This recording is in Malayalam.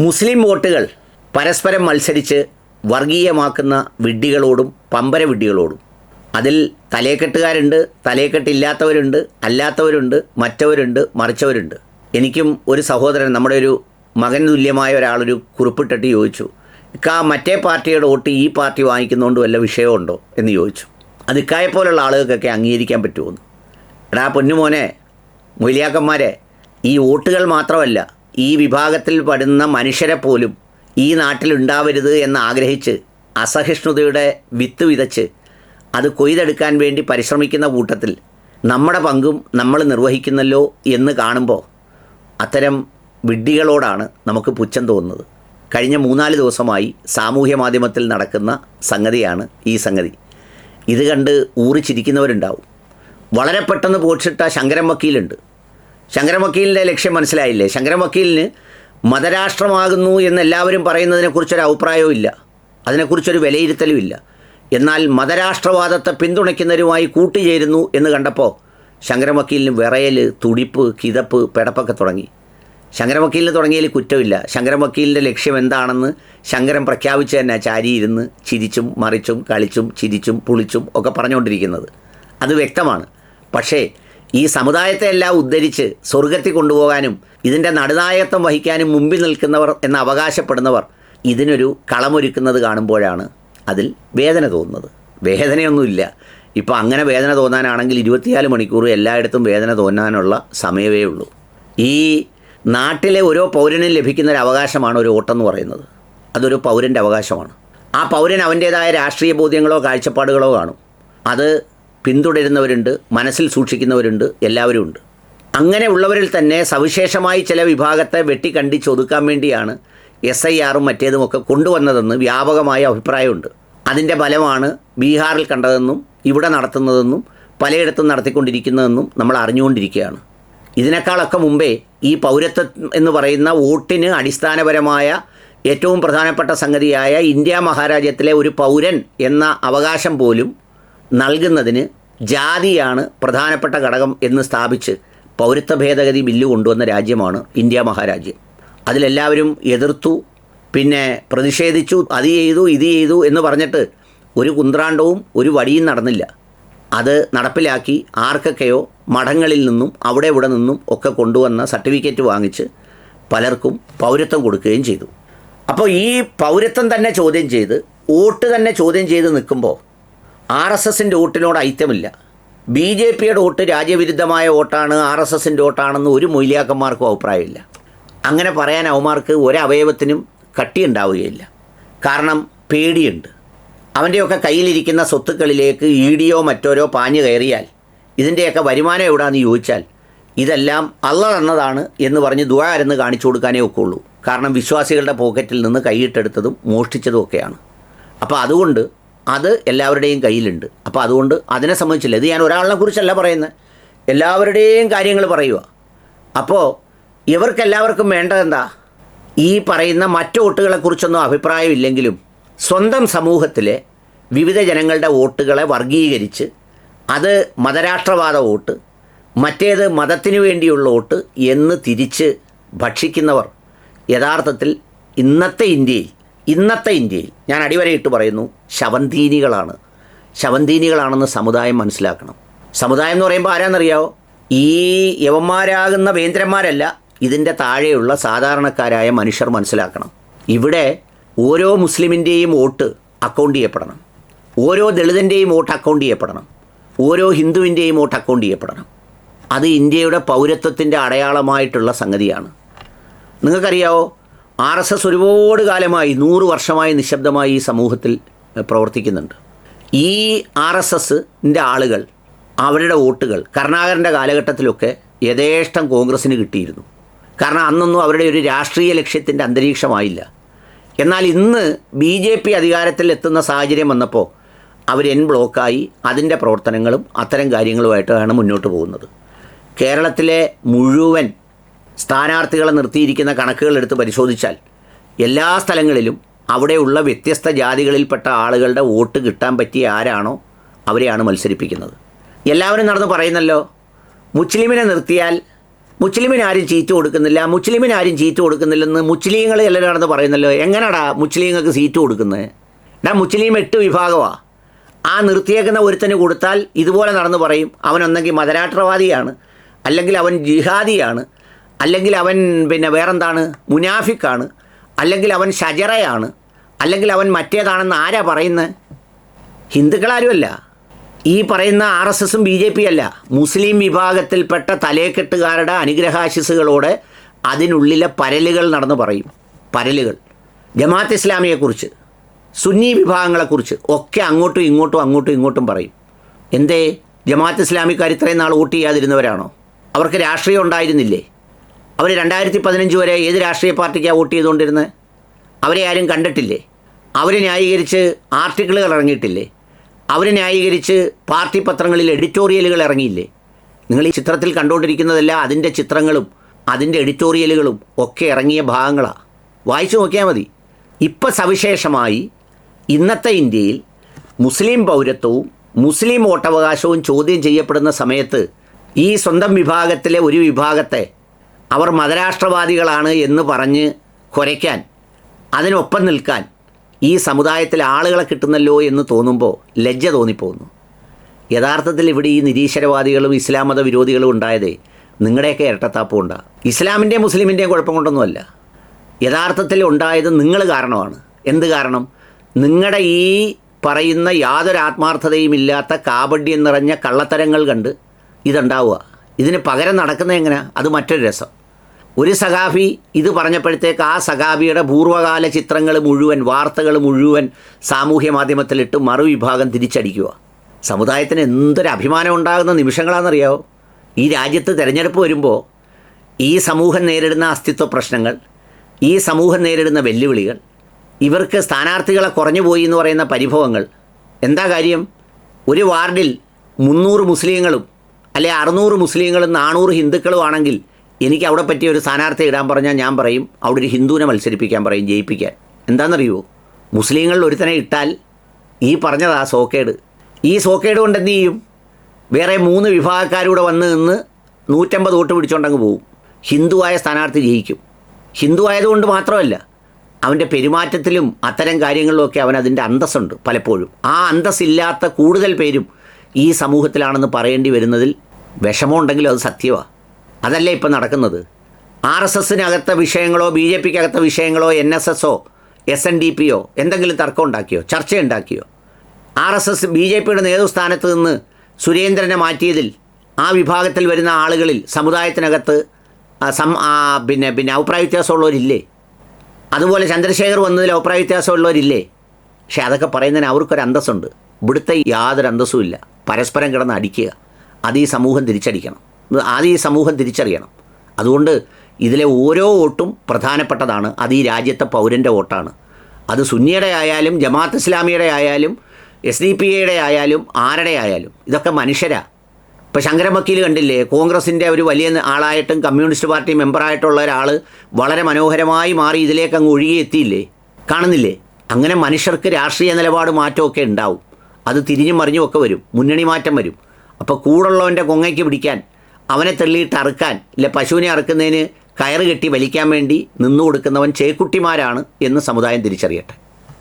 മുസ്ലിം വോട്ടുകൾ പരസ്പരം മത്സരിച്ച് വർഗീയമാക്കുന്ന വിഡ്ഢികളോടും പമ്പര വിഡ്ഢികളോടും, അതിൽ തലേക്കെട്ടുകാരുണ്ട്, തലേക്കെട്ടില്ലാത്തവരുണ്ട്, അല്ലാത്തവരുണ്ട്, മറ്റവരുണ്ട്, മറിച്ചവരുണ്ട്. എനിക്കും ഒരു സഹോദരൻ, നമ്മുടെ ഒരു മകൻ തുല്യമായ ഒരാളൊരു കുറിപ്പിട്ടിട്ട് ചോദിച്ചു, മറ്റേ പാർട്ടിയുടെ വോട്ട് ഈ പാർട്ടി വാങ്ങിക്കുന്നതുകൊണ്ട് വല്ല വിഷയമുണ്ടോ എന്ന് ചോദിച്ചു. അത് ഇക്കായെപ്പോലുള്ള ആളുകൾക്കൊക്കെ അംഗീകരിക്കാൻ പറ്റുമെന്ന്. എടാ പൊന്നുമോനെ, മൊയ്ലിയാക്കന്മാരെ, ഈ വോട്ടുകൾ മാത്രമല്ല, ഈ വിഭാഗത്തിൽ പെടുന്ന മനുഷ്യരെ പോലും ഈ നാട്ടിലുണ്ടാവരുത് എന്ന് ആഗ്രഹിച്ച് അസഹിഷ്ണുതയുടെ വിത്ത് വിതച്ച് അത് കൊയ്തെടുക്കാൻ വേണ്ടി പരിശ്രമിക്കുന്ന കൂട്ടത്തിൽ നമ്മുടെ പങ്കും നമ്മൾ നിർവഹിക്കുന്നല്ലോ എന്ന് കാണുമ്പോൾ അത്തരം വിഡ്ഢികളോടാണ് നമുക്ക് പുച്ഛം തോന്നുന്നത്. കഴിഞ്ഞ 3-4 ദിവസമായി സാമൂഹ്യ മാധ്യമത്തിൽ നടക്കുന്ന സംഗതിയാണ് ഈ സംഗതി. ഇത് കണ്ട് ഊറിച്ചിരിക്കുന്നവരുണ്ടാവും. വളരെ പെട്ടെന്ന് പോഷിട്ട ശങ്കരൻ വക്കീലുണ്ട്. ശങ്കരൻ വക്കീലിൻ്റെ ലക്ഷ്യം മനസ്സിലായില്ലേ? ശങ്കരൻ വക്കീലിന് മതരാഷ്ട്രമാകുന്നു എന്നെല്ലാവരും പറയുന്നതിനെക്കുറിച്ചൊരു അഭിപ്രായവും ഇല്ല, അതിനെക്കുറിച്ചൊരു വിലയിരുത്തലും ഇല്ല. എന്നാൽ മതരാഷ്ട്രവാദത്തെ പിന്തുണയ്ക്കുന്നവരുമായി കൂട്ടുചേരുന്നു എന്ന് കണ്ടപ്പോൾ ശങ്കരൻ വക്കീലിന് വിറയൽ, തുടിപ്പ്, കിതപ്പ്, പിടപ്പൊക്കെ തുടങ്ങി. ശങ്കരൻ വക്കീലിന് തുടങ്ങിയതിൽ കുറ്റമില്ല. ശങ്കരൻ വക്കീലിൻ്റെ ലക്ഷ്യം എന്താണെന്ന് ശങ്കരൻ പ്രഖ്യാപിച്ച് തന്നെ ചാരിയിരുന്ന് ചിരിച്ചും മറിച്ചും കളിച്ചും ചിരിച്ചും പുളിച്ചും ഒക്കെ പറഞ്ഞുകൊണ്ടിരിക്കുന്നത് അത് വ്യക്തമാണ്. പക്ഷേ ഈ സമുദായത്തെ എല്ലാം ഉദ്ധരിച്ച് സ്വർഗത്തിൽ കൊണ്ടുപോകാനും ഇതിൻ്റെ നടുനായകത്വം വഹിക്കാനും മുമ്പിൽ നിൽക്കുന്നവർ എന്ന് അവകാശപ്പെടുന്നവർ ഇതിനൊരു കളമൊരുക്കുന്നത് കാണുമ്പോഴാണ് അതിൽ വേദന തോന്നുന്നത്. വേദനയൊന്നുമില്ല. ഇപ്പോൾ അങ്ങനെ വേദന തോന്നാനാണെങ്കിൽ 24 മണിക്കൂർ എല്ലായിടത്തും വേദന തോന്നാനുള്ള സമയമേ ഉള്ളൂ. ഈ നാട്ടിലെ ഓരോ പൗരനും ലഭിക്കുന്ന ഒരു അവകാശമാണ് ഒരു വോട്ടെന്ന് പറയുന്നത്. അതൊരു പൗരൻ്റെ അവകാശമാണ്. ആ പൗരൻ അവൻ്റേതായ രാഷ്ട്രീയ ബോധ്യങ്ങളോ കാഴ്ചപ്പാടുകളോ കാണും. അത് പിന്തുടരുന്നവരുണ്ട്, മനസ്സിൽ സൂക്ഷിക്കുന്നവരുണ്ട്, എല്ലാവരും ഉണ്ട്. അങ്ങനെ ഉള്ളവരിൽ തന്നെ സവിശേഷമായി ചില വിഭാഗത്തെ വെട്ടിക്കണ്ടിച്ചൊതുക്കാൻ വേണ്ടിയാണ് SIRഉം മറ്റേതുമൊക്കെ കൊണ്ടുവന്നതെന്ന് വ്യാപകമായ അഭിപ്രായമുണ്ട്. അതിൻ്റെ ഫലമാണ് ബീഹാറിൽ കണ്ടതെന്നും ഇവിടെ നടത്തുന്നതെന്നും പലയിടത്തും നടത്തിക്കൊണ്ടിരിക്കുന്നതെന്നും നമ്മൾ അറിഞ്ഞുകൊണ്ടിരിക്കുകയാണ്. ഇതിനേക്കാളൊക്കെ മുമ്പേ ഈ പൗരത്വം എന്ന് പറയുന്ന വോട്ടിന് അടിസ്ഥാനപരമായ ഏറ്റവും പ്രധാനപ്പെട്ട സംഗതിയായ ഇന്ത്യ മഹാരാജ്യത്തിലെ ഒരു പൗരൻ എന്ന അവകാശം പോലും നൽകുന്നതിന് ജാതിയാണ് പ്രധാനപ്പെട്ട ഘടകം എന്ന് സ്ഥാപിച്ച് പൗരത്വ ഭേദഗതി ബില്ല് കൊണ്ടുവന്ന രാജ്യമാണ് ഇന്ത്യ മഹാരാജ്യം. അതിലെല്ലാവരും എതിർത്തു, പിന്നെ പ്രതിഷേധിച്ചു, അത് ചെയ്തു ഇത് ചെയ്തു എന്ന് പറഞ്ഞിട്ട് ഒരു കുന്ത്രാണ്ടവും ഒരു വടിയും നടന്നില്ല. അത് നടപ്പിലാക്കി ആർക്കൊക്കെയോ മഠങ്ങളിൽ നിന്നും അവിടെ ഇവിടെ നിന്നും ഒക്കെ കൊണ്ടുവന്ന സർട്ടിഫിക്കറ്റ് വാങ്ങിച്ച് പലർക്കും പൗരത്വം കൊടുക്കുകയും ചെയ്തു. അപ്പോൾ ഈ പൗരത്വം തന്നെ ചോദ്യം ചെയ്ത്, വോട്ട് തന്നെ ചോദ്യം ചെയ്ത് നിൽക്കുമ്പോൾ RSSൻ്റെ വോട്ടിനോട് ഐക്യമില്ല. BJPയുടെ വോട്ട് രാജ്യവിരുദ്ധമായ വോട്ടാണ്, RSSൻ്റെ വോട്ടാണെന്ന് ഒരു മൊയ്ലിയാക്കന്മാർക്കും അഭിപ്രായമില്ല. അങ്ങനെ പറയാൻ അവന്മാർക്ക് ഒരവയവത്തിനും കട്ടിയുണ്ടാവുകയില്ല. കാരണം പേടിയുണ്ട്. അവൻ്റെയൊക്കെ കയ്യിലിരിക്കുന്ന സ്വത്തുക്കളിലേക്ക് EDയോ മറ്റോരോ പാഞ്ഞു കയറിയാൽ ഇതിൻ്റെയൊക്കെ വരുമാനം എവിടെയാണെന്ന് ചോദിച്ചാൽ ഇതെല്ലാം അള്ള തന്നതാണ് എന്ന് പറഞ്ഞ് ദുആ എന്ന് കാണിച്ചു കൊടുക്കാനേ ഒക്കുള്ളൂ. കാരണം വിശ്വാസികളുടെ പോക്കറ്റിൽ നിന്ന് കൈയിട്ടെടുത്തതും മോഷ്ടിച്ചതും ഒക്കെയാണ്. അപ്പോൾ അതുകൊണ്ട് അത് എല്ലാവരുടെയും കയ്യിലുണ്ട്. അപ്പോൾ അതുകൊണ്ട് അതിനെ സംബന്ധിച്ചില്ല. ഇത് ഞാൻ ഒരാളിനെ കുറിച്ചല്ല പറയുന്നത്, എല്ലാവരുടെയും കാര്യങ്ങൾ പറയുക. അപ്പോൾ ഇവർക്കെല്ലാവർക്കും വേണ്ടതെന്താ? ഈ പറയുന്ന മറ്റു വോട്ടുകളെക്കുറിച്ചൊന്നും അഭിപ്രായമില്ലെങ്കിലും സ്വന്തം സമൂഹത്തിലെ വിവിധ ജനങ്ങളുടെ വോട്ടുകളെ വർഗീകരിച്ച് അത് മതരാഷ്ട്രവാദ വോട്ട്, മറ്റേത് മതത്തിനു വേണ്ടിയുള്ള വോട്ട് എന്ന് തിരിച്ച് ഭക്ഷിക്കുന്നവർ യഥാർത്ഥത്തിൽ ഇന്നത്തെ ഇന്ത്യയിൽ ഞാൻ അടിവരയിട്ട് പറയുന്നു, ശവന്തീനികളാണെന്ന് സമുദായം മനസ്സിലാക്കണം. സമുദായം എന്ന് പറയുമ്പോൾ ആരാന്നറിയാവോ? ഈ യവന്മാരാകുന്ന വേന്ദ്രന്മാരല്ല, ഇതിൻ്റെ താഴെയുള്ള സാധാരണക്കാരായ മനുഷ്യർ മനസ്സിലാക്കണം. ഇവിടെ ഓരോ മുസ്ലിമിൻ്റെയും വോട്ട് അക്കൗണ്ട് ചെയ്യപ്പെടണം, ഓരോ ദളിതൻ്റെയും വോട്ട് അക്കൗണ്ട് ചെയ്യപ്പെടണം, ഓരോ ഹിന്ദുവിൻ്റെയും വോട്ട് അക്കൗണ്ട് ചെയ്യപ്പെടണം. അത് ഇന്ത്യയുടെ പൗരത്വത്തിൻ്റെ അടയാളമായിട്ടുള്ള സംഗതിയാണ്. നിങ്ങൾക്കറിയാവോ, RSS ഒരുപാട് കാലമായി 100 വർഷമായി നിശബ്ദമായി ഈ സമൂഹത്തിൽ പ്രവർത്തിക്കുന്നുണ്ട്. ഈ RSSൻ്റെ ആളുകൾ അവരുടെ വോട്ടുകൾ കരുണാകരൻ്റെ കാലഘട്ടത്തിലൊക്കെ യഥേഷ്ടം കോൺഗ്രസ്സിന് കിട്ടിയിരുന്നു. കാരണം അന്നൊന്നും അവരുടെ ഒരു രാഷ്ട്രീയ ലക്ഷ്യത്തിൻ്റെ അന്തരീക്ഷമായില്ല. എന്നാൽ ഇന്ന് BJP അധികാരത്തിൽ എത്തുന്ന സാഹചര്യം വന്നപ്പോൾ അവർ ബ്ലോക്കായി അതിൻ്റെ പ്രവർത്തനങ്ങളും അത്തരം കാര്യങ്ങളുമായിട്ടാണ് മുന്നോട്ട് പോകുന്നത്. കേരളത്തിലെ മുഴുവൻ സ്ഥാനാർത്ഥികളെ നിർത്തിയിരിക്കുന്ന കണക്കുകൾ എടുത്ത് പരിശോധിച്ചാൽ എല്ലാ സ്ഥലങ്ങളിലും അവിടെയുള്ള വ്യത്യസ്ത ജാതികളിൽപ്പെട്ട ആളുകളുടെ വോട്ട് കിട്ടാൻ പറ്റിയ ആരാണോ അവരെയാണ് മത്സരിപ്പിക്കുന്നത്. എല്ലാവരും നടന്ന് പറയുന്നല്ലോ, മുസ്ലിമിനെ നിർത്തിയാൽ മുസ്ലിമിനാരും സീറ്റ് കൊടുക്കുന്നില്ല, മുസ്ലിമിനാരും സീറ്റ് കൊടുക്കുന്നില്ലെന്ന് മുസ്ലിങ്ങൾ എല്ലാവരാണെന്ന് പറയുന്നല്ലോ. എങ്ങനെയാടാ മുസ്ലിങ്ങൾക്ക് സീറ്റ് കൊടുക്കുന്നത്? മുസ്ലിം 8 വിഭാഗമാണ്. ആ നിർത്തിയേക്കുന്ന ഒരുത്തന് കൊടുത്താൽ ഇതുപോലെ നടന്ന് പറയും, അവനൊന്നെങ്കിൽ മതരാഷ്ട്രവാദിയാണ്, അല്ലെങ്കിൽ അവൻ ജിഹാദിയാണ്, അല്ലെങ്കിൽ അവൻ വേറെന്താണ് മുനാഫിക്കാണ്, അല്ലെങ്കിൽ അവൻ ഷജറയാണ്, അല്ലെങ്കിൽ അവൻ മറ്റേതാണെന്ന് ആരാ പറയുന്നത്? ഹിന്ദുക്കളാരുമല്ല. ഈ പറയുന്ന RSSും BJP അല്ല. മുസ്ലിം വിഭാഗത്തിൽപ്പെട്ട തലേക്കെട്ടുകാരുടെ അനുഗ്രഹാശിസുകളോടെ അതിനുള്ളിലെ പരലുകൾ നടന്ന് പറയും. പരലുകൾ ജമാഅത്ത് ഇസ്ലാമിയെക്കുറിച്ച്, സുന്നി വിഭാഗങ്ങളെക്കുറിച്ച് ഒക്കെ അങ്ങോട്ടും ഇങ്ങോട്ടും പറയും. എന്തേ ജമാഅത്ത് ഇസ്ലാമിക്കാർ ഇത്രയും നാൾ വോട്ട് ചെയ്യാതിരുന്നവരാണോ? അവർക്ക് രാഷ്ട്രീയം ഉണ്ടായിരുന്നില്ലേ? അവർ 2015 വരെ ഏത് രാഷ്ട്രീയ പാർട്ടിക്കാണ് വോട്ട് ചെയ്തുകൊണ്ടിരുന്നത്? അവരെ ആരും കണ്ടിട്ടില്ലേ? അവർ ന്യായീകരിച്ച് ആർട്ടിക്കിളുകൾ ഇറങ്ങിയിട്ടില്ലേ? അവർ ന്യായീകരിച്ച് പാർട്ടി പത്രങ്ങളിൽ എഡിറ്റോറിയലുകൾ ഇറങ്ങിയില്ലേ? നിങ്ങൾ ഈ ചിത്രത്തിൽ കണ്ടുകൊണ്ടിരിക്കുന്നതല്ല, അതിൻ്റെ ചിത്രങ്ങളും അതിൻ്റെ എഡിറ്റോറിയലുകളും ഒക്കെ ഇറങ്ങിയ ഭാഗങ്ങളാണ്. വായിച്ചു നോക്കിയാൽ മതി. ഇപ്പം സവിശേഷമായി ഇന്നത്തെ ഇന്ത്യയിൽ മുസ്ലിം പൗരത്വവും മുസ്ലിം വോട്ടവകാശവും ചോദ്യം ചെയ്യപ്പെടുന്ന സമയത്ത് ഈ സ്വന്തം വിഭാഗത്തിലെ ഒരു വിഭാഗത്തെ അവർ മതരാഷ്ട്രവാദികളാണ് എന്ന് പറഞ്ഞ് കുരയ്ക്കാൻ, അതിനൊപ്പം നിൽക്കാൻ ഈ സമുദായത്തിലെ ആളുകളെ കിട്ടുന്നല്ലോ എന്ന് തോന്നുമ്പോൾ ലജ്ജ തോന്നിപ്പോകുന്നു. യഥാർത്ഥത്തിൽ ഇവിടെ ഈ നിരീശ്വരവാദികളും ഇസ്ലാം മത വിരോധികളും ഉണ്ടായതേ നിങ്ങളുടെയൊക്കെ ഇരട്ടത്താപ്പം ഉണ്ടാകും. ഇസ്ലാമിൻ്റെയും മുസ്ലിമിൻ്റെയും കുഴപ്പം കൊണ്ടൊന്നുമല്ല. യഥാർത്ഥത്തിൽ ഉണ്ടായത് നിങ്ങൾ കാരണമാണ്. എന്ത് കാരണം? നിങ്ങളുടെ ഈ പറയുന്ന യാതൊരു ആത്മാർത്ഥതയും ഇല്ലാത്ത കാപഡ്യം നിറഞ്ഞ കള്ളത്തരങ്ങൾ കണ്ട് ഇതുണ്ടാവുക. ഇതിന് പകരം നടക്കുന്നത് എങ്ങനെയാണ്? അത് മറ്റൊരു രസം. ഒരു സഖാഫി ഇത് പറഞ്ഞപ്പോഴത്തേക്ക് ആ സഖാഫിയുടെ പൂർവ്വകാല ചിത്രങ്ങൾ മുഴുവൻ, വാർത്തകൾ മുഴുവൻ സാമൂഹ്യ മാധ്യമത്തിലിട്ട് മറുവിഭാഗം തിരിച്ചടിക്കുക. സമുദായത്തിന് എന്തൊരു അഭിമാനം ഉണ്ടാകുന്ന നിമിഷങ്ങളാണെന്നറിയാമോ? ഈ രാജ്യത്ത് തിരഞ്ഞെടുപ്പ് വരുമ്പോൾ ഈ സമൂഹം നേരിടുന്ന അസ്തിത്വ പ്രശ്നങ്ങൾ, ഈ സമൂഹം നേരിടുന്ന വെല്ലുവിളികൾ, ഇവർക്ക് സ്ഥാനാർത്ഥികളെ കുറഞ്ഞു പോയി എന്ന് പറയുന്ന പരിഭവങ്ങൾ, എന്താ കാര്യം? ഒരു വാർഡിൽ 300 മുസ്ലിങ്ങളും അല്ലെ 600 മുസ്ലിങ്ങളും 400 ഹിന്ദുക്കളും ആണെങ്കിൽ എനിക്ക് അവിടെ പറ്റിയ ഒരു സ്ഥാനാർത്ഥി ഇടാൻ പറഞ്ഞാൽ ഞാൻ പറയും അവിടെ ഒരു ഹിന്ദുവിനെ മത്സരിപ്പിക്കാൻ പറയും, ജയിപ്പിക്കാൻ. എന്താണെന്നറിയുമോ? മുസ്ലിങ്ങളിൽ ഒരുത്തനെ ഇട്ടാൽ ഈ പറഞ്ഞതാ സോക്കേട്. ഈ സോക്കേട് കൊണ്ട് എന്ത് ചെയ്യും? വേറെ 3 വിഭാഗക്കാരൂടെ വന്ന് നിന്ന് 150 വോട്ട് പിടിച്ചുകൊണ്ടങ്ങ് പോവും. ഹിന്ദുവായ സ്ഥാനാർത്ഥി ജയിക്കും. ഹിന്ദു ആയതുകൊണ്ട് മാത്രമല്ല, അവൻ്റെ പെരുമാറ്റത്തിലും അത്തരം കാര്യങ്ങളിലുമൊക്കെ അവനതിൻ്റെ അന്തസ്സുണ്ട്. പലപ്പോഴും ആ അന്തസ്സില്ലാത്ത കൂടുതൽ പേരും ഈ സമൂഹത്തിലാണെന്ന് പറയേണ്ടി വരുന്നതിൽ വിഷമമുണ്ടെങ്കിലും അത് സത്യമാണ്. അതല്ലേ ഇപ്പം നടക്കുന്നത്. RSSനകത്തെ വിഷയങ്ങളോ BJPക്കകത്തെ വിഷയങ്ങളോ NSSോ SNDPയോ എന്തെങ്കിലും തർക്കം ഉണ്ടാക്കിയോ, ചർച്ചയുണ്ടാക്കിയോ? RSS BJPയുടെ നേതൃസ്ഥാനത്ത് നിന്ന് സുരേന്ദ്രനെ മാറ്റിയതിൽ ആ വിഭാഗത്തിൽ വരുന്ന ആളുകളിൽ സമുദായത്തിനകത്ത് അഭിപ്രായ വ്യത്യാസമുള്ളവരില്ലേ? അതുപോലെ ചന്ദ്രശേഖർ വന്നതിൽ അഭിപ്രായ വ്യത്യാസമുള്ളവരില്ലേ? പക്ഷേ അതൊക്കെ പറയുന്നതിന് അവർക്കൊരു അന്തസ്സുണ്ട്. ഇവിടുത്തെ യാതൊരു അന്തസ്സും ഇല്ല. പരസ്പരം കിടന്ന് അടിക്കുക. അത് ഈ സമൂഹം തിരിച്ചടിക്കണം. ആദ്യം ഈ സമൂഹം തിരിച്ചറിയണം. അതുകൊണ്ട് ഇതിലെ ഓരോ വോട്ടും പ്രധാനപ്പെട്ടതാണ്. അത് ഈ രാജ്യത്തെ പൗരൻ്റെ വോട്ടാണ്. അത് സുന്നിയുടെ ആയാലും ജമാഅത്ത് ഇസ്ലാമിയുടെ ആയാലും SDPയുടെ ആയാലും ആരുടെ ആയാലും ഇതൊക്കെ മനുഷ്യരാണ്. ഇപ്പോൾ ശങ്കരൻ വക്കീൽ കണ്ടില്ലേ, കോൺഗ്രസിൻ്റെ ഒരു വലിയ ആളായിട്ടും കമ്മ്യൂണിസ്റ്റ് പാർട്ടി മെമ്പറായിട്ടുള്ള ഒരാൾ വളരെ മനോഹരമായി മാറി ഇതിലേക്ക് അങ്ങ് ഒഴുകിയെത്തിയില്ലേ? കാണുന്നില്ലേ? അങ്ങനെ മനുഷ്യർക്ക് രാഷ്ട്രീയ നിലപാട് മാറ്റമൊക്കെ ഉണ്ടാവും. അത് തിരിഞ്ഞും മറിഞ്ഞുമൊക്കെ വരും. മുന്നണി മാറ്റം വരും. അപ്പോൾ കൂടുള്ളവൻ്റെ കൊങ്ങയ്ക്ക് പിടിക്കാൻ, അവനെ തള്ളിയിട്ട് അറുക്കാൻ, ഇല്ല പശുവിനെ അറുക്കുന്നതിന് കയറ് കെട്ടി വലിക്കാൻ വേണ്ടി നിന്നു കൊടുക്കുന്നവൻ ചേക്കുട്ടിമാരാണ് എന്ന് സമുദായം തിരിച്ചറിയട്ടെ.